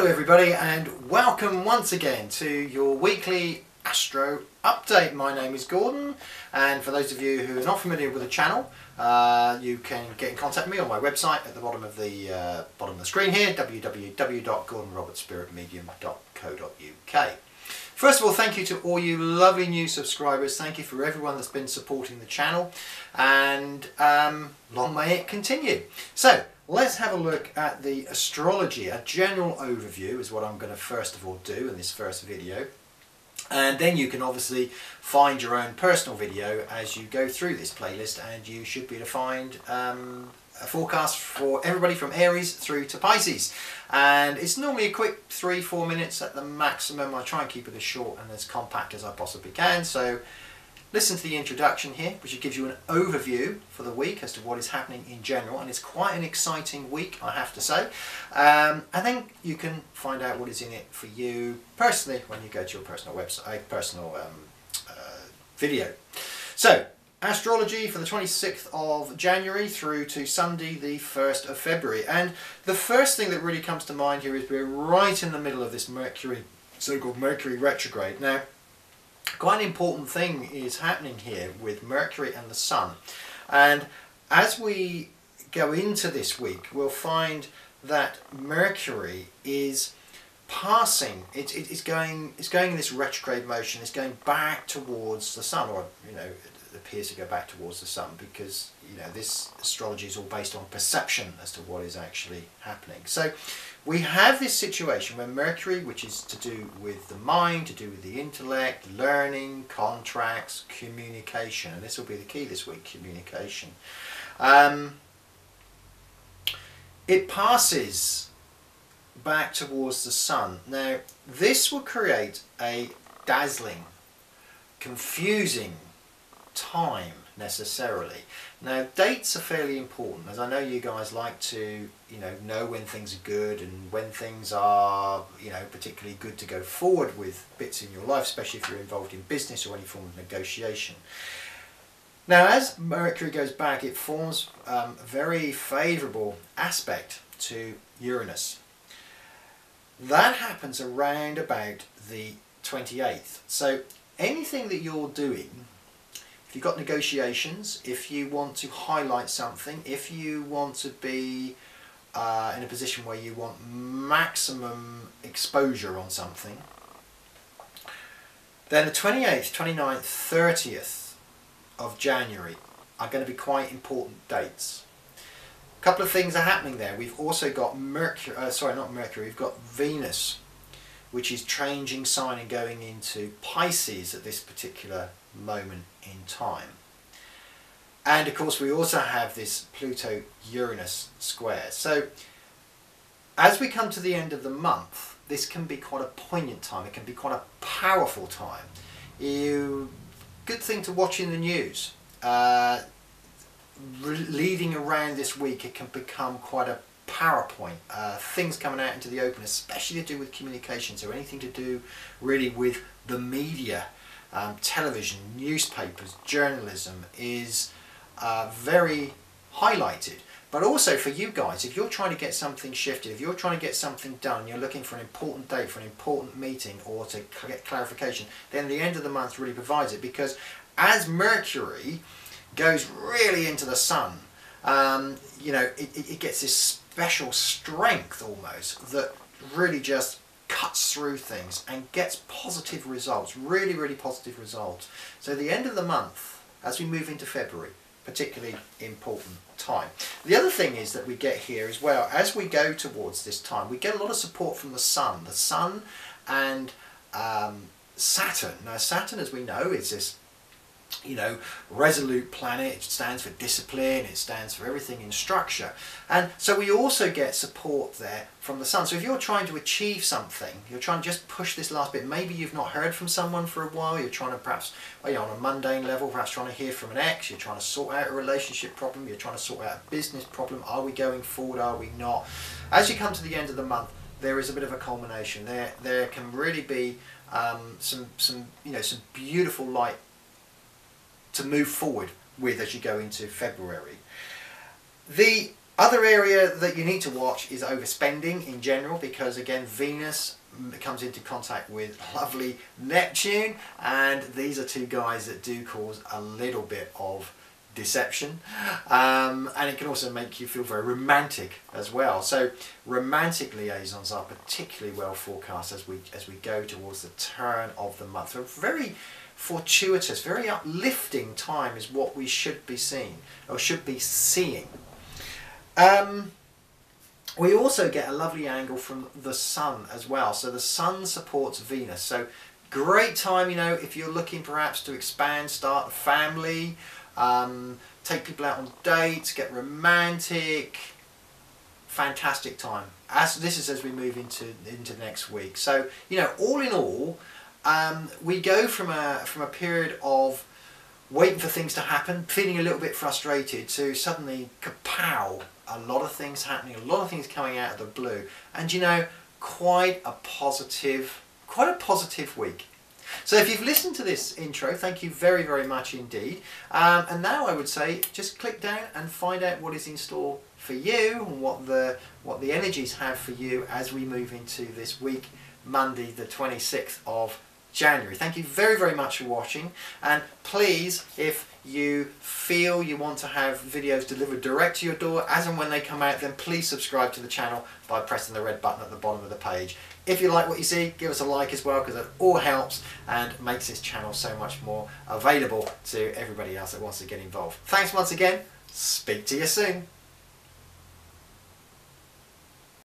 Hello everybody and welcome once again to your weekly Astro update. My name is Gordon, and for those of you who are not familiar with the channel, you can get in contact with me on my website at the bottom of the screen here, www.gordonrobertspiritmedium.co.uk. First of all, thank you to all you lovely new subscribers. Thank you for everyone that's been supporting the channel, and long may it continue. So let's have a look at the astrology. A general overview is what I'm going to first of all do in this first video, and then you can obviously find your own personal video as you go through this playlist, and you should be able to find a forecast for everybody from Aries through to Pisces. And it's normally a quick 3-4 minutes at the maximum. I try and keep it as short and as compact as I possibly can. So listen to the introduction here, which gives you an overview for the week as to what is happening in general, and it's quite an exciting week, I have to say. And then you can find out what is in it for you personally when you go to your personal website, video. So, astrology for the 26th of January through to Sunday the 1st of February. And the first thing that really comes to mind here is we're right in the middle of this Mercury, so-called Mercury retrograde. Now, quite an important thing is happening here with Mercury and the Sun, and as we go into this week we'll find that Mercury is passing, it's going in this retrograde motion. It's going back towards the Sun, or it appears to go back towards the Sun, because this astrology is all based on perception as to what is actually happening. So we have this situation where Mercury, which is to do with the mind, to do with the intellect, learning, contracts, communication, and this will be the key this week, communication. It passes back towards the Sun. Now, this will create a dazzling, confusing time necessarily. Now, dates are fairly important, as I know you guys like to know when things are good and when things are particularly good to go forward with bits in your life, especially if you're involved in business or any form of negotiation. Now, as Mercury goes back, it forms a very favourable aspect to Uranus. That happens around about the 28th. So anything that you're doing, if you've got negotiations, if you want to highlight something, if you want to be in a position where you want maximum exposure on something, then the 28th, 29th, 30th of January are going to be quite important dates. A couple of things are happening there. We've also got we've got Venus, which is changing sign and going into Pisces at this particular moment in time. And of course we also have this Pluto-Uranus square. So as we come to the end of the month, this can be quite a poignant time. It can be quite a powerful time. Good thing to watch in the news. Leading around this week, it can become quite a PowerPoint. Things coming out into the open, especially to do with communications, or anything to do really with the media. Television, newspapers, journalism is very highlighted. But also for you guys, if you're trying to get something shifted, if you're trying to get something done, you're looking for an important date, for an important meeting, or to get clarification, then the end of the month really provides it, because as Mercury goes really into the Sun, it gets this special strength almost that really just cuts through things and gets positive results, really, really positive results. So the end of the month, as we move into February, particularly important time. The other thing is that we get here as well, as we go towards this time, we get a lot of support from the Sun. The Sun and Saturn. Now Saturn, as we know, is this resolute planet. It stands for discipline, it stands for everything in structure, and so we also get support there from the Sun. So if you're trying to achieve something, you're trying to just push this last bit, maybe you've not heard from someone for a while, you're trying to perhaps on a mundane level, perhaps trying to hear from an ex, you're trying to sort out a relationship problem, you're trying to sort out a business problem, are we going forward, are we not? As you come to the end of the month, there is a bit of a culmination. There can really be some beautiful light to move forward with as you go into February. The Other area that you need to watch is overspending in general, because again Venus comes into contact with lovely Neptune, and these are two guys that do cause a little bit of deception, and it can also make you feel very romantic as well. So romantic liaisons are particularly well forecast as we go towards the turn of the month. So very fortuitous, very uplifting time is what we should be seeing, or should be seeing. We also get a lovely angle from the Sun as well. So the Sun supports Venus. So great time, you know, if you're looking perhaps to expand, start a family, take people out on dates, get romantic. Fantastic time. This is as we move into next week. So, you know, all in all, we go from a period of waiting for things to happen, feeling a little bit frustrated, to suddenly kapow, a lot of things happening, a lot of things coming out of the blue, and you know, quite a positive week. So if you've listened to this intro, thank you very, very much indeed. And now I would say just click down and find out what is in store for you, and what the energies have for you as we move into this week, Monday the 26th of January. Thank you very, very much for watching, and please, if you feel you want to have videos delivered direct to your door as and when they come out, then please subscribe to the channel by pressing the red button at the bottom of the page. If you like what you see, give us a like as well, because it all helps and makes this channel so much more available to everybody else that wants to get involved. Thanks once again. Speak to you soon.